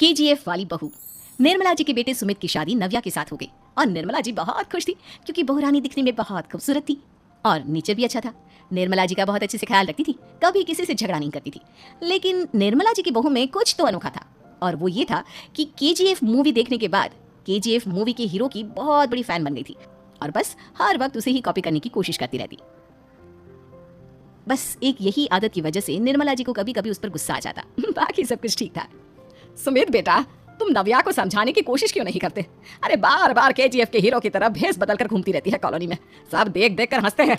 KGF वाली बहू। निर्मला जी के बेटे सुमित की शादी नव्या के साथ हो गई और निर्मला जी बहुत खुश थी क्योंकि बहू रानी दिखने में बहुत खूबसूरत थी और नेचर भी अच्छा था। निर्मला जी का बहुत अच्छे से ख्याल रखती थी, कभी किसी से झगड़ा नहीं करती थी। लेकिन निर्मला जी की बहू में कुछ तो अनोखा था और वो ये था कि केजीएफ मूवी देखने के बाद केजीएफ मूवी के हीरो की बहुत बड़ी फैन बन गई थी और बस हर वक्त उसे ही कॉपी करने की कोशिश करती रहती। बस एक यही आदत की वजह से निर्मला जी को कभी कभी उस पर गुस्सा आ जाता। बाकी सब कुछ ठीक था। सुमित बेटा, तुम नव्या को समझाने की कोशिश क्यों नहीं करते? अरे बार बार केजीएफ के हीरो की तरह भेस बदलकर घूमती रहती है कॉलोनी में, सब देख देख कर हंसते हैं।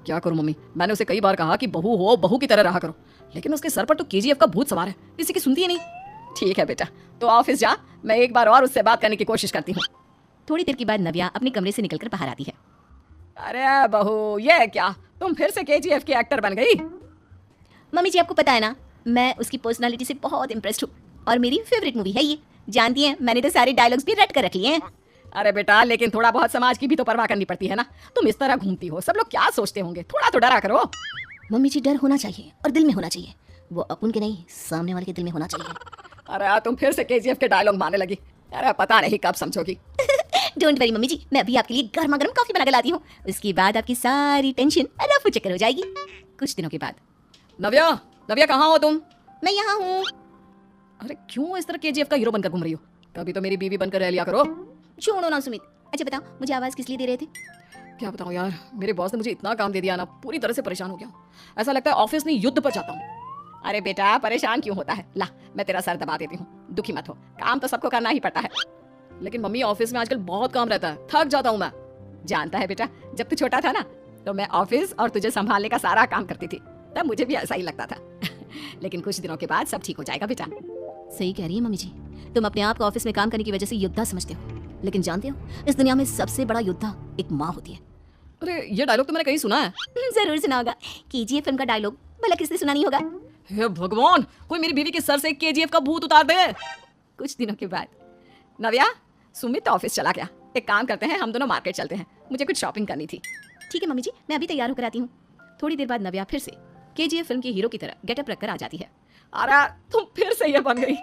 क्या करूं मम्मी, मैंने उसे कई बार कहा कि बहू हो, बहू की तरह रहा करो, लेकिन उसके सर पर तो केजीएफ का भूत सवार है, किसी की सुनती है नहीं। ठीक है बेटा, तो ऑफिस जा, मैं एक बार और उससे बात करने की कोशिश करती हूँ। थोड़ी देर के बाद नव्या अपने कमरे से निकलकर बाहर आती है। अरे बहू, ये क्या, तुम फिर से केजीएफ की एक्टर बन गई? मम्मी जी, आपको पता है ना, मैं उसकी पर्सनालिटी से बहुत इम्प्रेस्ड हूँ और मेरी फेवरेट मूवी है ये। जानती हैं, मैंने तो सारे डायलॉग्स भी रट कर रख लिए हैं। अरे बेटा, लेकिन थोड़ा बहुत समाज की भी तो परवाह करनी पड़ती है ना। तुम इस तरह घूमती हो, सब लोग क्या सोचते होंगे, थोड़ा तो डरा करो। मम्मी जी, डर होना चाहिए और दिल में होना चाहिए, वो अपन के नहीं, सामने वाले के दिल में होना चाहिए। अरे तुम फिर से केजीएफ के डायलॉग मारने लगी। अरे पता नहीं कब समझोगी। डोंट वरी मम्मी जी, मैं अभी आपके लिए गर्मा गर्म कॉफी बना कर लाती हूँ, उसके बाद आपकी सारी टेंशन रफू चक्कर हो जाएगी। कुछ दिनों के बाद। नव्या, नव्या कहाँ हो तुम? मैं यहाँ हूँ। अरे क्यों इस तरह केजीएफ का हीरो बनकर घूम रही हो? कभी तो मेरी बीवी बनकर रह लिया करो। छोड़ो ना सुमित। अच्छा बताओ, मुझे आवाज किस लिए दे रहे थे? क्या बताऊँ यार, मेरे बॉस ने मुझे इतना काम दे दिया ना, पूरी तरह से परेशान हो गया हूँ। ऐसा लगता है ऑफिस में युद्ध पर जाता हूँ। अरे बेटा, परेशान क्यों होता है? ला, मैं तेरा सर दबा देती हूँ, दुखी मत हो, काम तो सबको करना ही पड़ता है। लेकिन मम्मी, ऑफिस में आजकल बहुत काम रहता है, थक जाता हूँ मैं। जानता है बेटा, जब तू छोटा था ना, तो मैं ऑफिस और तुझे संभालने का सारा काम करती थी, तब मुझे भी ऐसा ही लगता था। लेकिन कुछ दिनों के बाद सब ठीक हो जाएगा बेटा। सही कह रही है मम्मी जी, तुम अपने आप को ऑफिस में काम करने की वजह से योद्धा समझते हो, लेकिन जानते हो, इस दुनिया में सबसे बड़ा योद्धा एक माँ होती है। अरे ये डायलॉग तो मैंने कहीं सुना है। जरूर सुना होगा, केजीएफ फिल्म का डायलॉग, भला किसने सुना नहीं होगा? हे भगवान, कोई मेरी बीवी के सर से केजीएफ का भूत उतार दे। कुछ दिनों के बाद। नव्या, सुमित ऑफिस चला गया, एक काम करते हैं, हम दोनों मार्केट चलते हैं, मुझे कुछ शॉपिंग करनी थी। ठीक है मम्मी जी, मैं अभी तैयार होकर आती हूँ। थोड़ी देर बाद नव्या फिर से केजीएफ फिल्म के हीरो की तरह गेटअप रखकर आ जाती है। अरे तुम फिर से ये बन गई।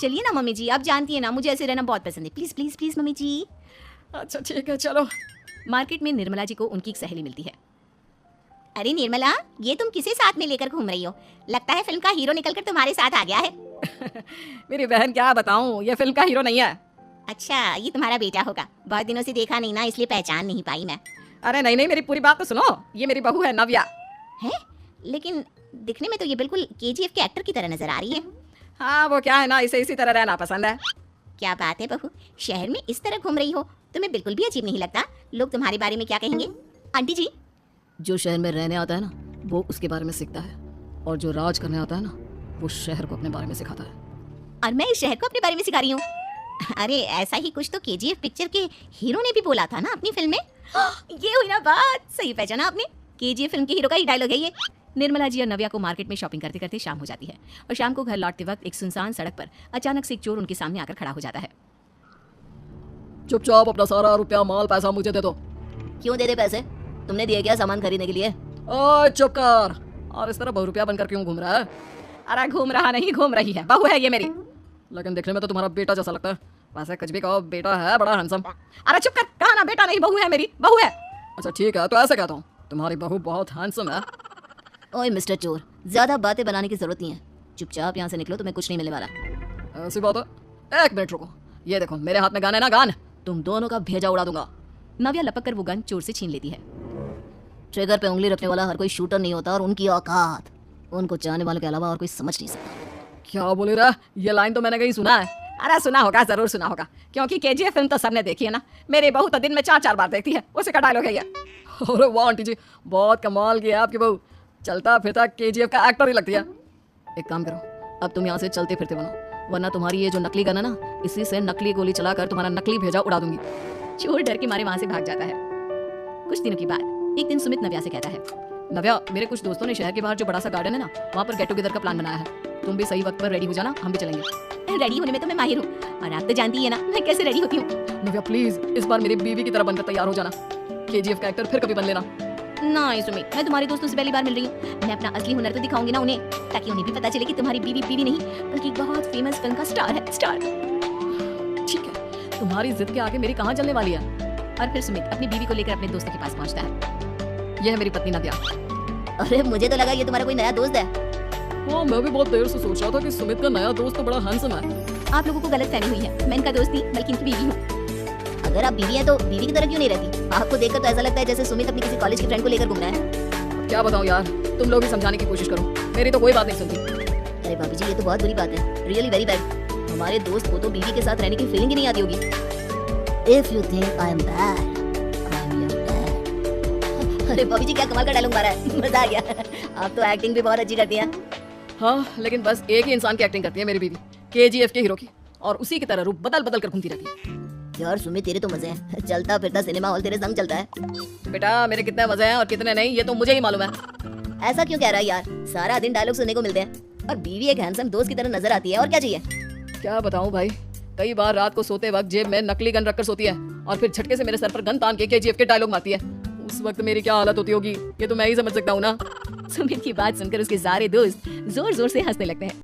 चलिए ना मम्मी जी, आप जानती है ना, मुझे ऐसे रहना बहुत पसंद है। प्लीज प्लीज प्लीज मम्मी जी। अच्छा ठीक है, चलो। मार्केट में निर्मला जी को उनकी एक सहेली मिलती है। अरे निर्मला, ये तुम किसे साथ में लेकर घूम रही हो? लगता है फिल्म का हीरो निकलकर तुम्हारे साथ आ गया है। मेरी बहन, क्या बताऊं, ये फिल्म का हीरो नहीं है। अच्छा, ये तुम्हारा बेटा होगा, बहुत दिनों से देखा नहीं ना, इसलिए पहचान नहीं पाई मैं। अरे नहीं नहीं, मेरी पूरी बात तो सुनो, ये मेरी बहू है नव्या। है? लेकिन दिखने में तो ये बिल्कुल केजीएफ के एक्टर की तरह नजर आ रही है। हाँ, वो क्या है ना, इसे इसी तरह रहना पसंद है। क्या बात है बहू, शहर में इस तरह घूम रही हो, तुम्हें बिल्कुल भी अजीब नहीं लगता? लोग तुम्हारे बारे में क्या कहेंगे? आंटी जी, जो शहर में रहने आता है ना, वो उसके बारे में सीखता है, और जो राज करने आता है ना, वो शहर को अपने बारे में सिखाता है। और मैं इस शहर को अपने बारे में सिखा रही हूँ? अरे ऐसा ही कुछ तो केजीएफ पिक्चर के हीरो ने भी बोला था ना अपनी फिल्म में। ये हुई ना बात, सही पहचाना आपने, केजीएफ फिल्म के हीरो का ही डायलॉग है ये। निर्मला जी और नव्या को मार्केट में शॉपिंग करते करते शाम हो जाती है और शाम को घर लौटते वक्त एक सुनसान सड़क पर अचानक से एक चोर उनके सामने आकर खड़ा हो जाता है। चुपचाप अपना सारा रुपया, माल, पैसा मुझे दे दो। क्यों दे दे पैसे? तुमने दिए क्या सामान खरीदने के लिए? ओए चुप कर, और इस तरह बहु रुपया बनकर क्यों घूम रहा है? अरे घूम रहा नहीं, घूम रही है, बहू है ये मेरी। लेकिन दिखने में तो तुम्हारा बेटा जैसा लगता है। वैसे कुछ भी कहो, बेटा है बड़ा हैंडसम। अरे चुप कर, कहा ना बेटा नहीं, बहू है मेरी, बहू है। अच्छा ठीक है, तो ऐसे कहता हूँ, तुम्हारी बहू बहुत हैंडसम है। ओए मिस्टर चोर, ज्यादा बातें बनाने की जरूरत नहीं है, चुपचाप यहाँ से निकलो, तुम्हें कुछ नहीं मिलने वाला। ऐसी बात है? एक मिनट रुको, ये देखो मेरे हाथ में गन है ना, गन, तुम दोनों का भेजा उड़ा दूंगा। नव्या लपक कर वो गन चोर से छीन लेती है। ट्रिगर पे उंगली रखने वाला हर कोई शूटर नहीं होता, और उनकी औकात उनको चाहने वालों के अलावा और कोई समझ नहीं सकता। क्या बोले रहा? ये लाइन तो मैंने कहीं सुना है। अरे सुना होगा, जरूर सुना होगा, क्योंकि केजीएफ फिल्म तो सबने देखी है ना। मेरी बहू तो दिन में 4-4 बार देखती है, उसी का डायलॉग है ये। अरे वाह आंटी जी, बहुत कमाल की है आपकी बहू, चलता फिरता केजीएफ का एक्टर ही लगती है। एक काम करो, अब तुम यहाँ से चलते फिरते बनो, वरना तुम्हारी ये जो नकली गन है ना, इसी से नकली गोली चलाकर तुम्हारा नकली भेजा उड़ा दूंगी। चोर डर के मारे वहां से भाग जाता है। कुछ दिनों के बाद एक दिन सुमित नव्या से कहता है, नव्या, मेरे कुछ दोस्तों ने शहर के बाहर जो बड़ा सा गार्डन है ना, वहाँ पर गेट टुगेदर का प्लान बनाया है, तुम भी सही वक्त पर रेडी हो जाना, हम भी चलेंगे। रेडी होने में तो मैं माहिर हूँ, और आप तो जानती है ना मैं कैसे रेडी होती हूँ। नव्या प्लीज, इस बार मेरी बीवी की तरह बनकर तैयार हो जाना, केजीएफ का एक्टर फिर कभी बन लेना। नहीं सुमित, मैं तुम्हारे दोस्तों से पहली बार मिल रही हूँ। मैं अपना असली हुनर तो दिखाऊंगी ना उन्हें, ताकि उन्हें भी पता चले कि तुम्हारी बीवी बीवी नहीं बल्कि एक बहुत फेमस फिल्म का स्टार है, स्टार। ठीक है, तुम्हारी जिद के आगे मेरी कहाँ चलने वाली है। और फिर सुमित अपनी बीवी को लेकर अपने दोस्तों के पास पहुंचता है। यह है मेरी पत्नी नव्या। अरे मुझे तो लगा ये तुम्हारा कोई नया दोस्त है। हाँ, मैं भी बहुत देर से सोच रहा था कि सुमित का नया दोस्त तो बड़ा हैंडसम है। आप लोगों को गलत फहमी हुई है, मैं इनका दोस्त नहीं बल्कि इनकी बीवी हूँ। अगर आप बीवी हैं तो बीवी की तरह क्यों नहीं रहती? आपको देखकर तो ऐसा लगता है जैसे सुमित अपनी किसी कॉलेज की फ्रेंड को लेकर घूम रहा है। क्या बताऊँ यार, तुम लोग ही समझाने की कोशिश करो, मेरी तो कोई बात नहीं सुनती। अरे भाभी जी, ये तो बहुत बुरी बात है, रियली वेरी बैड। हमारे दोस्त को तो बीवी के साथ रहने की फीलिंग ही नहीं आती होगी। If you think I am bad, I am your dad. अरे भाभी जी, क्या कमाल का डायलॉग मारा है, मजा आ गया। आप तो एक्टिंग भी बहुत अच्छी करती हैं। हाँ, लेकिन बस एक ही इंसान की एक्टिंग करती है मेरी बीवी, KGF के हीरो की, और उसी की तरह रूप बदल बदल कर घूमती रहती है। यार सुमित, तेरे तो मजे हैं, चलता फिरता सिनेमा हॉल तेरे संग चलता है। बेटा, मेरे कितने मजे हैं और कितने नहीं, ये तो मुझे ही मालूम है। ऐसा क्यों कह रहा है यार? सारा दिन डायलॉग सुनने को मिलते हैं और बीवी एक हैंडसम दोस्त की तरह नजर आती है, और क्या चाहिए? क्या बताऊं भाई, कई बार रात को सोते वक्त जेब में नकली गन रखकर सोती है और फिर झटके से मेरे सर पर गन तान के KGF के डायलॉग मारती है। उस वक्त मेरी क्या हालत होती होगी, ये तो मैं ही समझ सकता हूँ ना। सुमित की बात सुनकर उसके सारे दोस्त जोर जोर से हंसने लगते हैं।